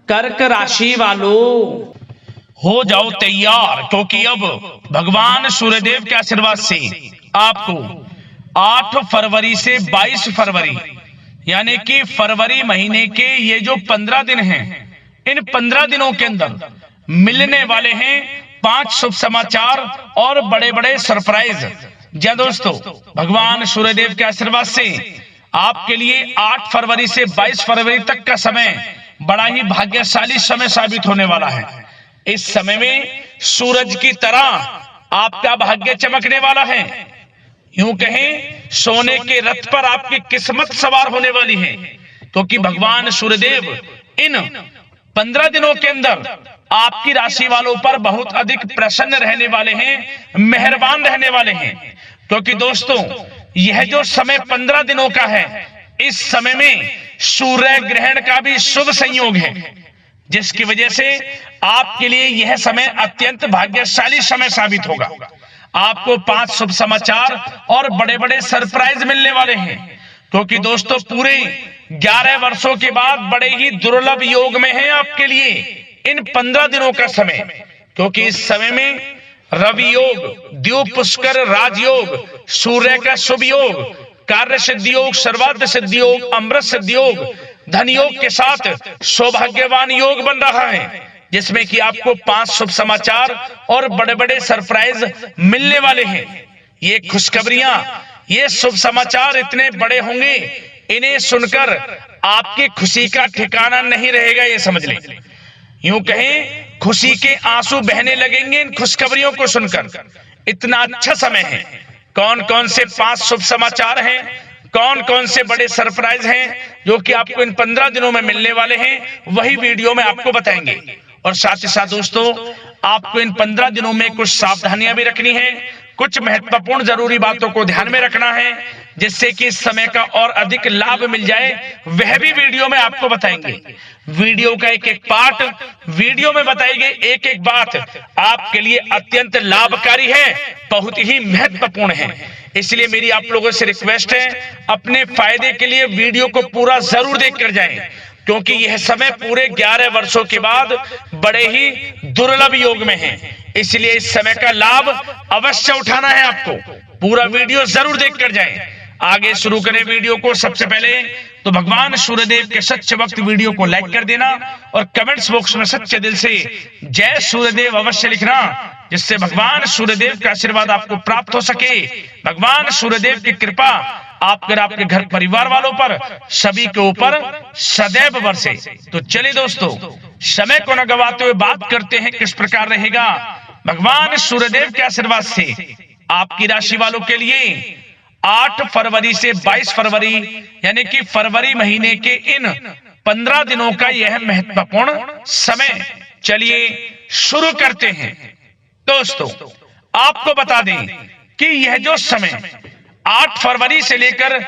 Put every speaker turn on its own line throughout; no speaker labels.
कर्क राशि वालों
हो जाओ तैयार, क्योंकि अब भगवान सूर्यदेव के आशीर्वाद से आपको 8 फरवरी से 22 फरवरी यानी कि फरवरी महीने के ये जो 15 दिन हैं, इन 15 दिनों के अंदर मिलने वाले हैं 5 शुभ समाचार और बड़े बड़े सरप्राइज। जी दोस्तों, भगवान सूर्यदेव के आशीर्वाद से आपके लिए 8 फरवरी से 22 फरवरी तक का समय बड़ा ही भाग्यशाली समय साबित होने वाला है। इस समय में सूरज की तरह आपका भाग्य चमकने वाला है। यूं कहें सोने के रथ पर आपकी किस्मत सवार होने वाली है, क्योंकि भगवान सूर्यदेव इन 15 दिनों के अंदर आपकी राशि वालों पर बहुत अधिक प्रसन्न रहने वाले हैं, मेहरबान रहने वाले हैं। क्योंकि दोस्तों, यह जो समय 15 दिनों का है, इस समय में सूर्य ग्रहण का भी शुभ संयोग है, जिसकी वजह से आपके लिए यह समय अत्यंत भाग्यशाली समय साबित होगा। आपको 5 शुभ समाचार और बड़े बड़े सरप्राइज मिलने वाले हैं, क्योंकि दोस्तों पूरे 11 वर्षों के बाद बड़े ही दुर्लभ योग में है आपके लिए इन 15 दिनों का समय। क्योंकि इस समय में रवि योग, द्वीप पुष्कर राजयोग, सूर्य का शुभ योग, कार्य सिद्धि योग, सर्वार्थ सिद्धि योग, अमृत सिद्धि योग, धन योग के साथ सौभाग्यवान योग बन रहा है, जिसमें कि आपको 5 शुभ समाचार और बड़े बड़े सरप्राइज मिलने वाले हैं। ये खुशखबरियां, ये शुभ समाचार इतने बड़े होंगे, इन्हें सुनकर आपकी खुशी का ठिकाना नहीं रहेगा, ये समझ लें। यूं कहें खुशी के आंसू बहने लगेंगे इन खुशखबरियों को सुनकर। इतना अच्छा समय है। कौन कौन से 5 शुभ समाचार हैं, कौन कौन से बड़े सरप्राइज हैं जो कि आपको इन 15 दिनों में मिलने वाले हैं, वही वीडियो में आपको बताएंगे। और साथ ही साथ दोस्तों, आपको इन 15 दिनों में कुछ सावधानियां भी रखनी है, कुछ महत्वपूर्ण जरूरी बातों को ध्यान में रखना है, जिससे कि इस समय का और अधिक लाभ मिल जाए, वह भी वीडियो में आपको बताएंगे। वीडियो का एक एक पार्ट, वीडियो में बताई गई एक एक बात आपके लिए अत्यंत लाभकारी है, बहुत ही महत्वपूर्ण है। इसलिए मेरी आप लोगों से रिक्वेस्ट है, अपने फायदे के लिए वीडियो को पूरा जरूर देखकर जाएं, क्योंकि यह समय पूरे 11 वर्षों के बाद बड़े ही दुर्लभ योग में है। इसलिए इस समय का लाभ अवश्य उठाना है आपको। पूरा वीडियो जरूर देखकर जाएं। आगे शुरू करें वीडियो को। सबसे पहले तो भगवान सूर्यदेव के सच्चे भक्त वीडियो को लाइक कर देना और कमेंट्स बॉक्स में सच्चे दिल से जय सूर्यदेव अवश्य लिखना, जिससे भगवान सूर्यदेव का आशीर्वाद आपको प्राप्त हो सके, भगवान सूर्यदेव की कृपा आपके घर परिवार वालों पर, सभी के ऊपर सदैव बरसे। तो चलिए दोस्तों, समय को न गवाते हुए बात करते हैं किस प्रकार रहेगा भगवान सूर्यदेव के आशीर्वाद से आपकी राशि वालों के लिए 8 फरवरी से 22 फरवरी यानी कि फरवरी महीने के इन 15 दिनों का यह महत्वपूर्ण समय। चलिए शुरू करते हैं। दोस्तों, आपको बता दें कि यह जो समय 8 फरवरी से लेकर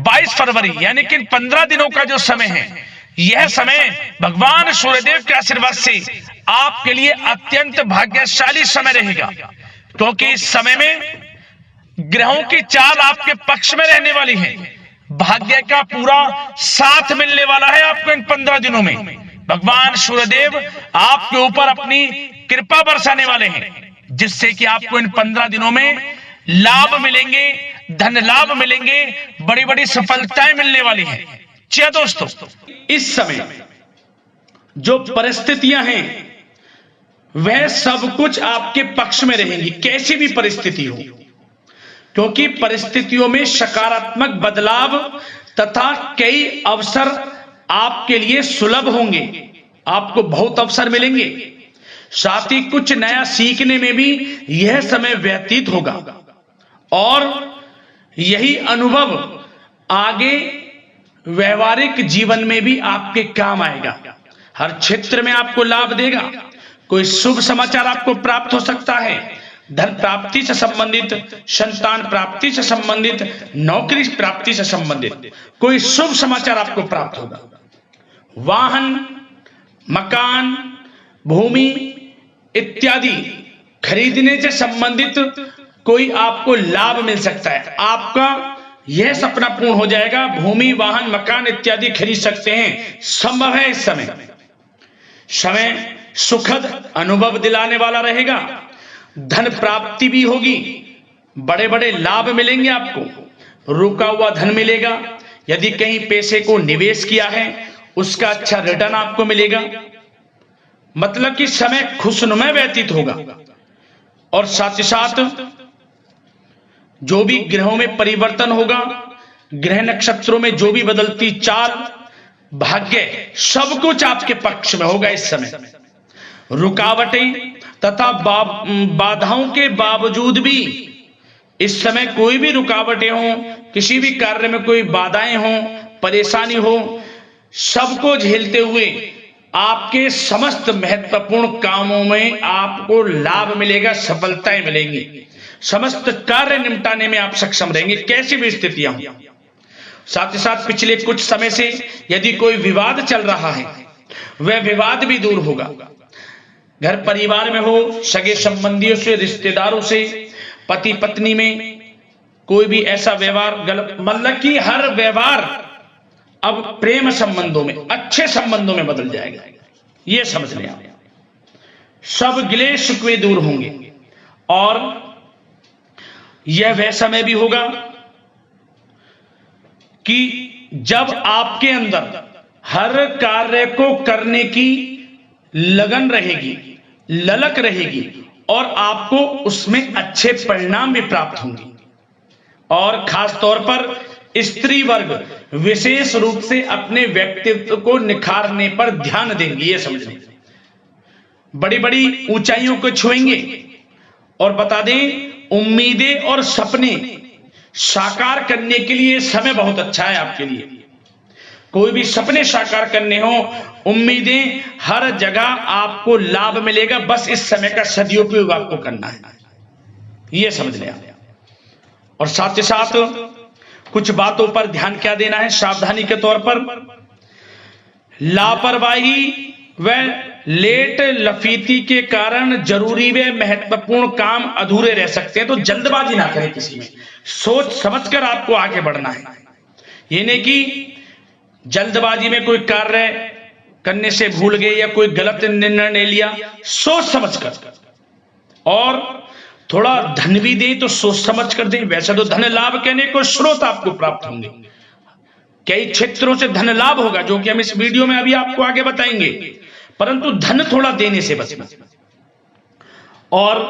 22 फरवरी यानी कि 15 दिनों का जो समय है, यह समय भगवान सूर्यदेव के आशीर्वाद से आपके लिए अत्यंत भाग्यशाली समय रहेगा, क्योंकि इस समय में ग्रहों की चाल आपके पक्ष में रहने वाली है। भाग्य का पूरा साथ मिलने वाला है आपको इन 15 दिनों में। भगवान सूर्यदेव आपके ऊपर अपनी कृपा बरसाने वाले हैं, जिससे कि आपको इन 15 दिनों में लाभ मिलेंगे, धन लाभ मिलेंगे, बड़ी बड़ी सफलताएं मिलने वाली हैं। जी दोस्तों, इस समय जो परिस्थितियां हैं वह सब कुछ आपके पक्ष में रहेंगी, कैसी भी परिस्थिति हो, क्योंकि परिस्थितियों में सकारात्मक बदलाव तथा कई अवसर आपके लिए सुलभ होंगे। आपको बहुत अवसर मिलेंगे, साथ ही कुछ नया सीखने में भी यह समय व्यतीत होगा और यही अनुभव आगे व्यवहारिक जीवन में भी आपके काम आएगा। हर क्षेत्र में आपको लाभ देगा। कोई शुभ समाचार आपको प्राप्त हो सकता है, धन प्राप्ति से संबंधित, संतान प्राप्ति से संबंधित, नौकरी प्राप्ति से संबंधित कोई शुभ समाचार आपको प्राप्त होगा। वाहन, मकान, भूमि इत्यादि खरीदने से संबंधित कोई आपको लाभ मिल सकता है। आपका यह सपना पूर्ण हो जाएगा। भूमि, वाहन, मकान इत्यादि खरीद सकते हैं, संभव है इस समय।
समय सुखद अनुभव दिलाने वाला रहेगा। धन प्राप्ति भी होगी, बड़े बड़े लाभ मिलेंगे आपको, रुका हुआ धन मिलेगा। यदि कहीं पैसे को निवेश किया है उसका अच्छा रिटर्न आपको मिलेगा। मतलब कि समय खुशनुमा व्यतीत होगा। और साथ ही साथ जो भी ग्रहों में परिवर्तन होगा, ग्रह नक्षत्रों में जो भी बदलती चाल, भाग्य, सब कुछ आपके पक्ष में होगा। इस समय रुकावटें तथा बाधाओं के बावजूद भी इस समय कोई भी रुकावटें हो, किसी भी कार्य में कोई बाधाएं हो, परेशानी हो, सबको झेलते हुए आपके समस्त महत्वपूर्ण कामों में आपको लाभ मिलेगा, सफलताएं मिलेंगी, समस्त कार्य निपटाने में आप सक्षम रहेंगे, कैसी भी स्थितियां हो। साथ ही साथ पिछले कुछ समय से यदि कोई विवाद चल रहा है वह विवाद भी दूर होगा। घर परिवार में हो, सगे संबंधियों से, रिश्तेदारों से, पति पत्नी में कोई भी ऐसा व्यवहार गलत, मतलब कि हर व्यवहार अब प्रेम संबंधों में, अच्छे संबंधों में बदल जाएगा। यह समझ लें आप। सब गिले शिकवे दूर होंगे। और यह वह समय भी होगा कि जब आपके अंदर हर कार्य को करने की लगन रहेगी, ललक रहेगी और आपको उसमें अच्छे परिणाम भी प्राप्त होंगे। और खास तौर पर स्त्री वर्ग विशेष रूप से अपने व्यक्तित्व को निखारने पर ध्यान देंगे। ये समझ लें, बड़ी बड़ी ऊंचाइयों को छुएंगे। और बता दें, उम्मीदें और सपने साकार करने के लिए समय बहुत अच्छा है आपके लिए। कोई भी सपने साकार करने हो, उम्मीदें, हर जगह आपको लाभ मिलेगा। बस इस समय का सदुपयोग आपको करना है, यह समझ लें आप। और साथ ही साथ कुछ बातों पर ध्यान क्या देना है सावधानी के तौर पर। लापरवाही व लेट लफीती के कारण जरूरी व महत्वपूर्ण काम अधूरे रह सकते हैं। तो जल्दबाजी ना करें किसी में, सोच समझकर आपको आगे बढ़ना है। ये नहीं कि जल्दबाजी में कोई कार्य करने से भूल गए या कोई गलत निर्णय ले लिया, सोच समझकर। और थोड़ा धन भी दें तो सोच समझ कर दें। वैसे तो धन लाभ कहने को स्रोत आपको प्राप्त होंगे, कई क्षेत्रों से धन लाभ होगा, जो कि हम इस वीडियो में अभी आपको आगे बताएंगे। परंतु धन थोड़ा देने से बचना। और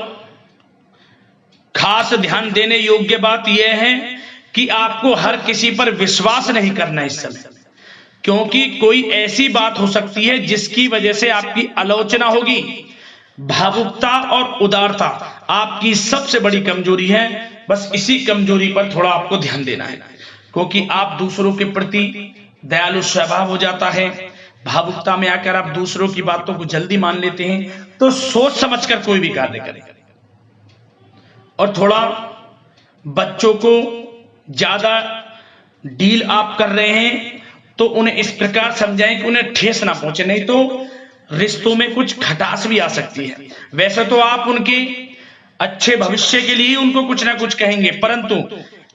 खास ध्यान देने योग्य बात यह है कि आपको हर किसी पर विश्वास नहीं करना इस समय, क्योंकि कोई ऐसी बात हो सकती है जिसकी वजह से आपकी आलोचना होगी। भावुकता और उदारता आपकी सबसे बड़ी कमजोरी है। बस इसी कमजोरी पर थोड़ा आपको ध्यान देना है, क्योंकि आप दूसरों के प्रति दयालु स्वभाव हो जाता है। भावुकता में आकर आप दूसरों की बातों को जल्दी मान लेते हैं। तो सोच समझकर कोई भी कार्य करें। और थोड़ा बच्चों को ज्यादा डील आप कर रहे हैं तो उन्हें इस प्रकार समझाएं कि उन्हें ठेस ना पहुंचे, नहीं तो रिश्तों में कुछ खटास भी आ सकती है। वैसे तो आप उनके अच्छे भविष्य के लिए उनको कुछ ना कुछ कहेंगे, परंतु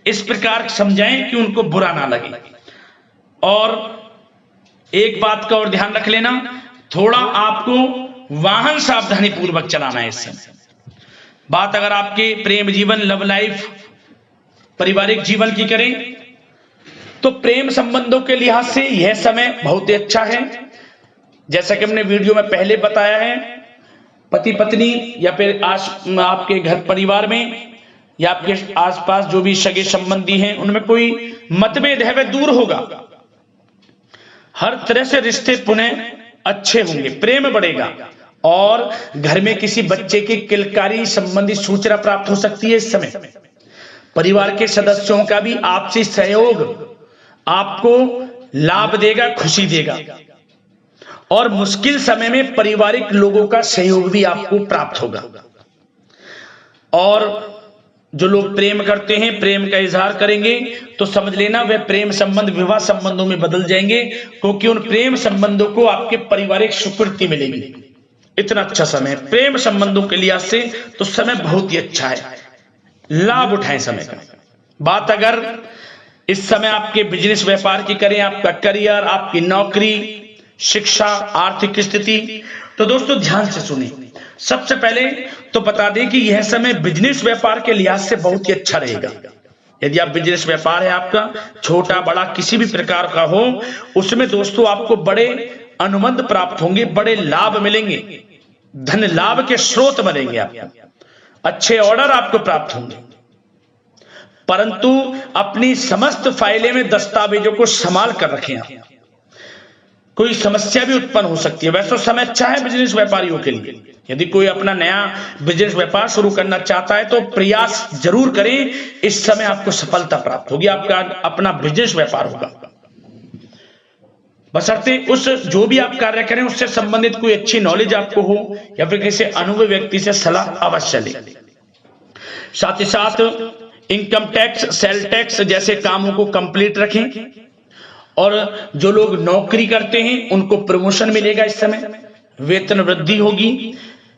इस प्रकार समझाएं कि उनको बुरा ना लगे। और एक बात का और ध्यान रख लेना, थोड़ा आपको वाहन सावधानी पूर्वक चलाना है इस समय। बात अगर आपके प्रेम जीवन, लव लाइफ, पारिवारिक जीवन की करें तो प्रेम संबंधों के लिहाज से यह समय बहुत ही अच्छा है। जैसा कि हमने वीडियो में पहले बताया है, पति पत्नी या फिर आपके घर परिवार में या आपके आसपास जो भी सगे संबंधी हैं उनमें कोई मतभेद है वह दूर होगा। हर तरह से रिश्ते पुनः अच्छे होंगे, प्रेम बढ़ेगा। और घर में किसी बच्चे की किलकारी संबंधी सूचना प्राप्त हो सकती है इस समय। परिवार के सदस्यों का भी आपसी सहयोग आपको लाभ देगा, खुशी देगा। और मुश्किल समय में पारिवारिक लोगों का सहयोग भी आपको प्राप्त होगा। और जो लोग प्रेम करते हैं, प्रेम का इजहार करेंगे तो समझ लेना वह प्रेम संबंध विवाह संबंधों में बदल जाएंगे, क्योंकि उन प्रेम संबंधों को आपके पारिवारिक स्वीकृति मिलेगी। इतना अच्छा समय प्रेम संबंधों के लिहाज से तो समय बहुत ही अच्छा है, लाभ उठाएं समय का। बात अगर इस समय आपके बिजनेस व्यापार की करें, आपका करियर, आपकी नौकरी, शिक्षा, आर्थिक स्थिति। तो दोस्तों ध्यान से सुनिए। सबसे पहले तो बता दें कि यह समय बिजनेस व्यापार के लिहाज से बहुत ही अच्छा रहेगा। यदि आप बिजनेस व्यापार है आपका, छोटा बड़ा किसी भी प्रकार का हो, उसमें दोस्तों आपको बड़े अनुबंध प्राप्त होंगे, बड़े लाभ मिलेंगे, धन लाभ के स्रोत बनेंगे, आपको अच्छे ऑर्डर आपको प्राप्त होंगे। परंतु अपनी समस्त फाइलें में दस्तावेजों को संभाल कर रखें आप। कोई समस्या भी उत्पन्न हो सकती है। वैसे समय अच्छा है बिजनेस व्यापारियों के लिए। यदि कोई अपना नया बिजनेस व्यापार शुरू करना चाहता है तो प्रयास जरूर करें, इस समय आपको सफलता प्राप्त होगी, आपका अपना बिजनेस व्यापार होगा। बशर्ते उस जो भी आप कार्य करें उससे संबंधित कोई अच्छी नॉलेज आपको हो या फिर किसी अनुभवी व्यक्ति से सलाह अवश्य लें। साथ ही साथ इनकम टैक्स, सेल टैक्स जैसे कामों को कंप्लीट रखें। और जो लोग नौकरी करते हैं उनको प्रमोशन मिलेगा, इस समय वेतन वृद्धि होगी,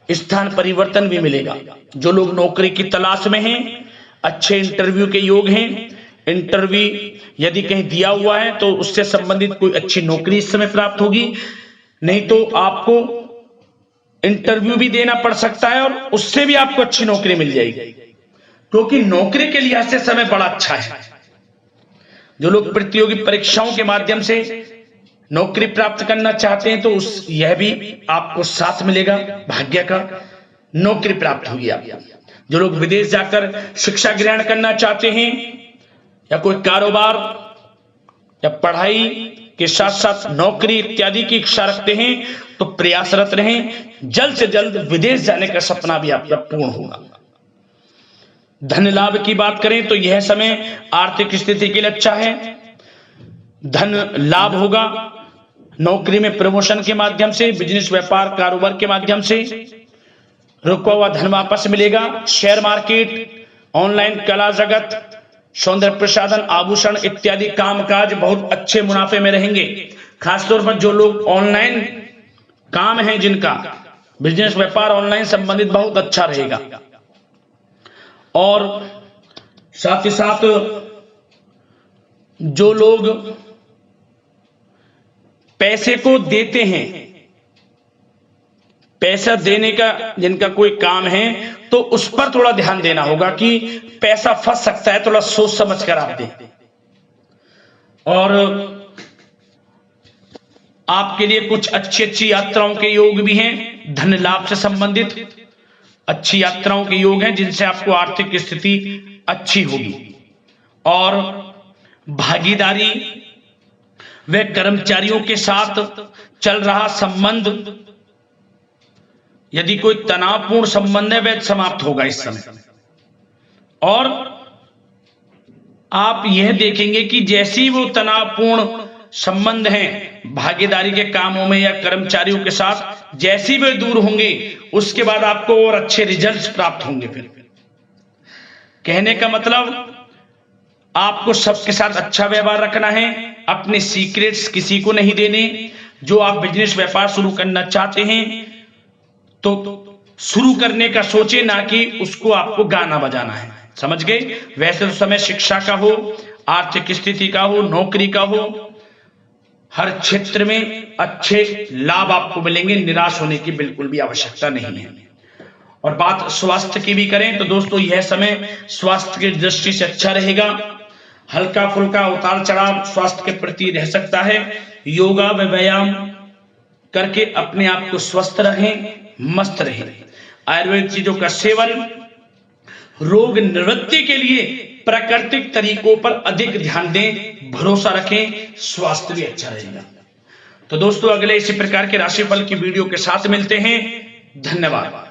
स्थान परिवर्तन भी मिलेगा। जो लोग नौकरी की तलाश में हैं, अच्छे इंटरव्यू के योग हैं, इंटरव्यू यदि कहीं दिया हुआ है तो उससे संबंधित कोई अच्छी नौकरी इस समय प्राप्त होगी। नहीं तो आपको इंटरव्यू भी देना पड़ सकता है और उससे भी आपको अच्छी नौकरी मिल जाएगी, क्योंकि नौकरी के लिहाज से समय बड़ा अच्छा है। जो लोग प्रतियोगी परीक्षाओं के माध्यम से नौकरी प्राप्त करना चाहते हैं तो यह भी आपको साथ मिलेगा, भाग्य का नौकरी प्राप्त होगी आपको। जो लोग विदेश जाकर शिक्षा ग्रहण करना चाहते हैं या कोई कारोबार या पढ़ाई के साथ साथ नौकरी इत्यादि की इच्छा रखते हैं तो प्रयासरत रहें। जल्द से जल्द विदेश जाने का सपना भी आपका पूर्ण होगा। धन लाभ की बात करें तो यह समय आर्थिक स्थिति के लिए अच्छा है, धन लाभ होगा। नौकरी में प्रमोशन के माध्यम से, बिजनेस व्यापार कारोबार के माध्यम से रुका हुआ धन वापस मिलेगा। शेयर मार्केट, ऑनलाइन कला जगत, सौंदर्य प्रसाधन, आभूषण इत्यादि कामकाज बहुत अच्छे मुनाफे में रहेंगे। खासतौर पर जो लोग ऑनलाइन काम है, जिनका बिजनेस व्यापार ऑनलाइन संबंधित, बहुत अच्छा रहेगा। और साथ ही साथ जो लोग पैसे को देते हैं, पैसा देने का जिनका कोई काम है तो उस पर थोड़ा ध्यान देना होगा कि पैसा फंस सकता है, थोड़ा सोच समझ कर आप दें। और आपके लिए कुछ अच्छी यात्राओं के योग भी हैं, धन लाभ से संबंधित अच्छी यात्राओं के योग हैं जिनसे आपको आर्थिक स्थिति अच्छी होगी। और भागीदारी व कर्मचारियों के साथ चल रहा संबंध, यदि कोई तनावपूर्ण संबंध है वह समाप्त होगा इस समय। और आप यह देखेंगे कि जैसी वो तनावपूर्ण संबंध हैं भागीदारी के कामों में या कर्मचारियों के साथ, जैसी वे दूर होंगे उसके बाद आपको और अच्छे रिजल्ट्स प्राप्त होंगे। फिर कहने का मतलब आपको सबके साथ अच्छा व्यवहार रखना है, अपने सीक्रेट्स किसी को नहीं देने। जो आप बिजनेस व्यापार शुरू करना चाहते हैं तो शुरू करने का सोचे, ना कि उसको आपको गाना बजाना है, समझ गए। वैसे तो समय शिक्षा का हो, आर्थिक स्थिति का हो, नौकरी का हो, हर क्षेत्र में अच्छे लाभ आपको मिलेंगे, निराश होने की बिल्कुल भी आवश्यकता नहीं है। और बात स्वास्थ्य की भी करें तो दोस्तों यह समय स्वास्थ्य की दृष्टि से अच्छा रहेगा। हल्का फुल्का उतार चढ़ाव स्वास्थ्य के प्रति रह सकता है। योगा व व्यायाम करके अपने आप को स्वस्थ रहें, मस्त रहें। आयुर्वेदिक चीजों का सेवन, रोग निवृत्ति के लिए प्राकृतिक तरीकों पर अधिक ध्यान दें, भरोसा रखें, स्वास्थ्य भी अच्छा रहेगा। तो दोस्तों अगले इसी प्रकार के राशिफल की वीडियो के साथ मिलते हैं। धन्यवाद।